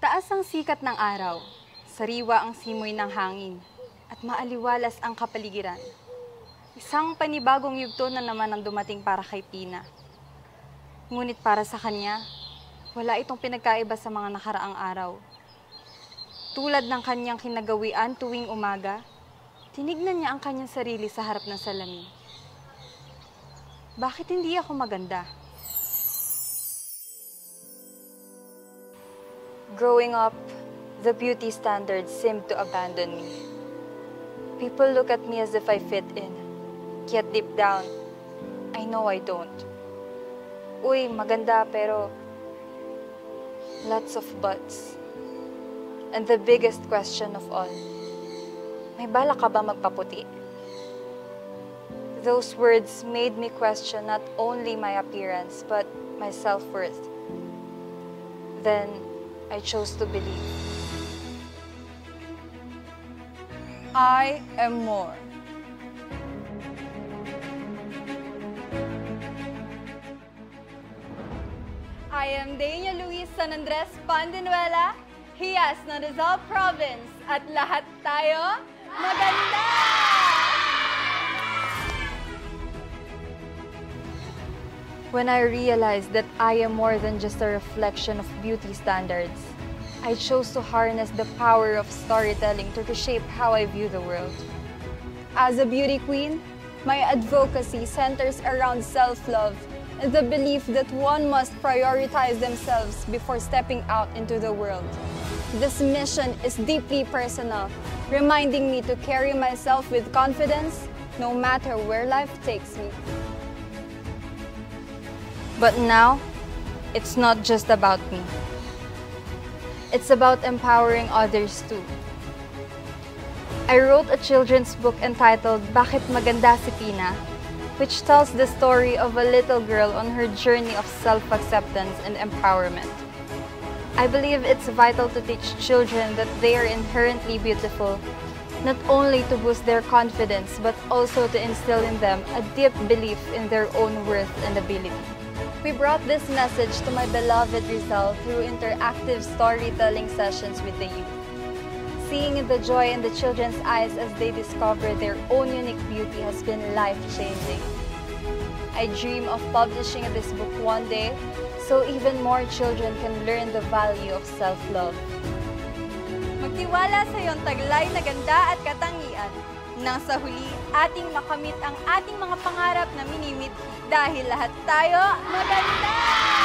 Mataas ang sikat ng araw, sariwa ang simoy ng hangin, at maaliwalas ang kapaligiran. Isang panibagong yugto na naman ang dumating para kay Pina. Ngunit para sa kanya, wala itong pinagkaiba sa mga nakaraang araw. Tulad ng kanyang kinagawian tuwing umaga, tinignan niya ang kanyang sarili sa harap ng salamin. Bakit hindi ako maganda? Growing up, the beauty standards seemed to abandon me. People look at me as if I fit in, yet deep down, I know I don't. Uy, maganda pero lots of buts. And the biggest question of all, may balak ka ba magpaputi? Those words made me question not only my appearance, but my self-worth. Then, I chose to believe. I am more. I am Dania Luis San Andres Pandinuela, Hiyas ng Rizal Province, at lahat tayo maganda! When I realized that I am more than just a reflection of beauty standards, I chose to harness the power of storytelling to reshape how I view the world. As a beauty queen, my advocacy centers around self-love and the belief that one must prioritize themselves before stepping out into the world. This mission is deeply personal, reminding me to carry myself with confidence no matter where life takes me. But now, it's not just about me. It's about empowering others too. I wrote a children's book entitled Bakit Maganda si Pina, which tells the story of a little girl on her journey of self-acceptance and empowerment. I believe it's vital to teach children that they are inherently beautiful, not only to boost their confidence, but also to instill in them a deep belief in their own worth and ability. We brought this message to my beloved Rizal through interactive storytelling sessions with the youth. Seeing the joy in the children's eyes as they discover their own unique beauty has been life-changing. I dream of publishing this book one day so even more children can learn the value of self-love. Magtiwala sa iyong taglay na ganda at katangian. Nang sa huli, ating makamit ang ating mga pangarap na minimithi dahil lahat tayo maganda!